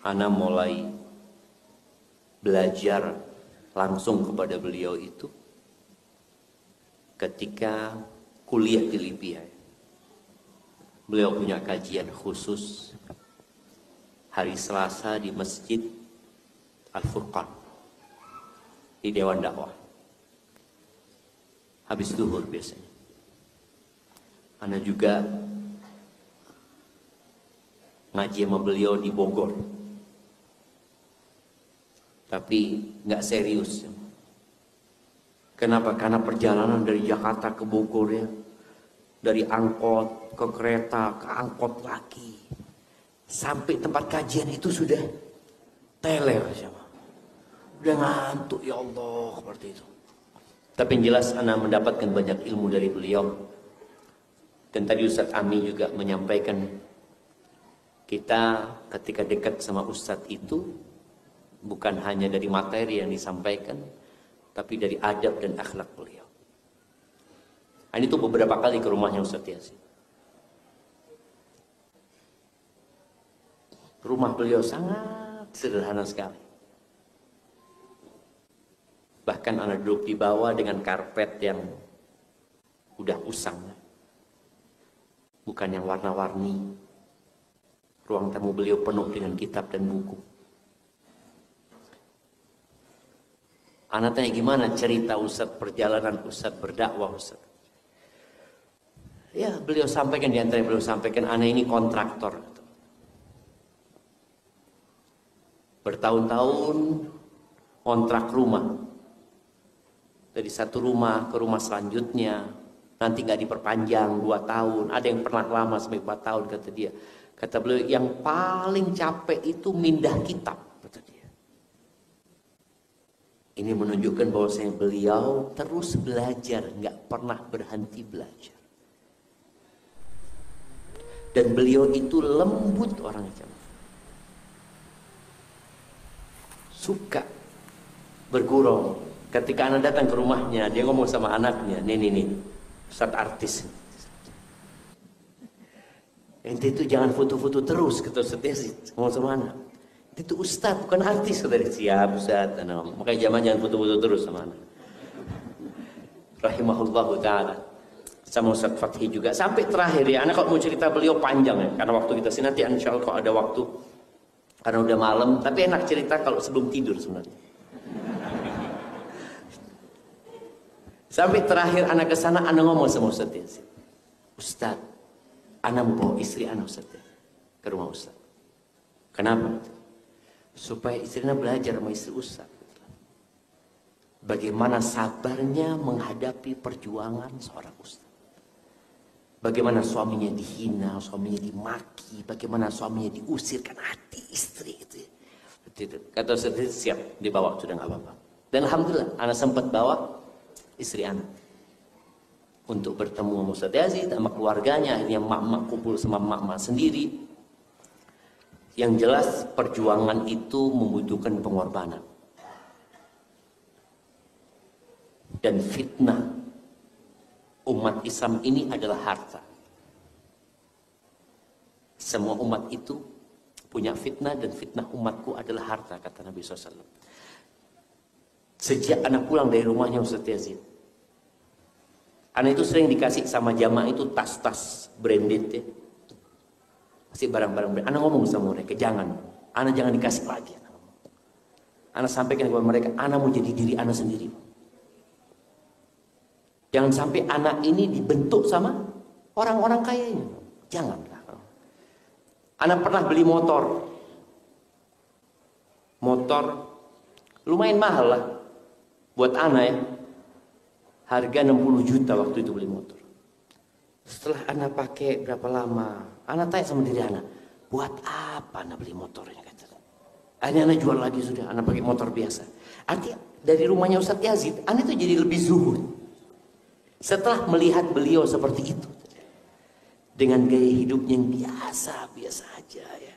Ana mulai belajar langsung kepada beliau itu ketika kuliah di Libya. Beliau punya kajian khusus hari Selasa di Masjid Al-Furqan di Dewan Dakwah. Habis zuhur biasanya. Ana juga ngaji sama beliau di Bogor. Tapi nggak serius. Kenapa? Karena perjalanan dari Jakarta ke Bogor ya, dari angkot ke kereta ke angkot lagi, sampai tempat kajian itu sudah teler sama, udah ngantuk ya Allah seperti itu. Tapi yang jelas ana mendapatkan banyak ilmu dari beliau. Dan tadi Ustadz Ami juga menyampaikan kita ketika dekat sama Ustadz itu bukan hanya dari materi yang disampaikan, tapi dari adab dan akhlak beliau. Ini tuh beberapa kali ke rumahnya Ustadz Yasin. Rumah beliau sangat sederhana sekali. Bahkan anak duduk di bawah dengan karpet yang udah usang, bukan yang warna-warni. Ruang tamu beliau penuh dengan kitab dan buku. Anak tanya gimana cerita Ustadz, perjalanan Ustadz berdakwah Ustadz. Ya beliau sampaikan, di antara beliau sampaikan, anak ini kontraktor. Bertahun-tahun kontrak rumah. Dari satu rumah ke rumah selanjutnya. Nanti nggak diperpanjang 2 tahun. Ada yang pernah lama sampai 4 tahun kata dia. Kata beliau yang paling capek itu mindah kitab. Kata dia. Ini menunjukkan bahwasanya beliau terus belajar, nggak pernah berhenti belajar. Dan beliau itu lembut orangnya. Suka bergurau. Ketika anak datang ke rumahnya, dia ngomong sama anaknya, nih, Ustadz artis. Ente itu jangan foto-foto terus, kata Ustadz Yasin, ngomong sama anak. Itu Ustadz, bukan artis, kata dia. Siap Ustadz. Makanya jangan foto-foto terus sama anak. Rahimahullahu ta'ala. Sama Ustadz Fathi juga. Sampai terakhir ya, anak kalau mau cerita beliau panjang ya. Karena waktu kita sini nanti insya Allah kalau ada waktu. Karena udah malam, tapi enak cerita kalau sebelum tidur sebenarnya. Sampai terakhir anak ke sana, anak ngomong sama Ustadz Yasin. Ustadz, anak mau bawa istri anak Ustadz Yasin ke rumah Ustadz. Kenapa? Supaya istrinya belajar sama istri Ustadz. Bagaimana sabarnya menghadapi perjuangan seorang Ustadz. Bagaimana suaminya dihina, suaminya dimaki, bagaimana suaminya diusirkan hati istri itu. Kata Ustadz siap dibawa sudah nggak apa-apa. Dan alhamdulillah anak sempat bawa istri anak untuk bertemu sama Ustadz Yasin sama keluarganya. Akhirnya mak-mak kumpul sama mak-mak sendiri. Yang jelas perjuangan itu membutuhkan pengorbanan. Dan fitnah umat Islam ini adalah harta. Semua umat itu punya fitnah dan fitnah umatku adalah harta, kata Nabi SAW. Sejak anak pulang dari rumahnya Ustadz Yasin, anak itu sering dikasih sama jamaah itu tas-tas branded ya. Kasih barang-barang branded. Anak ngomong sama mereka, jangan dikasih lagi. Anak sampaikan kepada mereka, anak mau jadi diri anak sendiri. Jangan sampai anak ini dibentuk sama orang-orang kaya ini. Janganlah. Anak pernah beli motor. Motor lumayan mahal lah. Buat anak ya. Harga 60 juta waktu itu beli motor. Setelah anak pakai berapa lama, anak tanya sama diri anak, buat apa anak beli motornya? Akhirnya anak jual lagi sudah, anak pakai motor biasa. Artinya dari rumahnya Ustadz Yazid, anak itu jadi lebih zuhud. Setelah melihat beliau seperti itu, dengan gaya hidupnya yang biasa aja ya,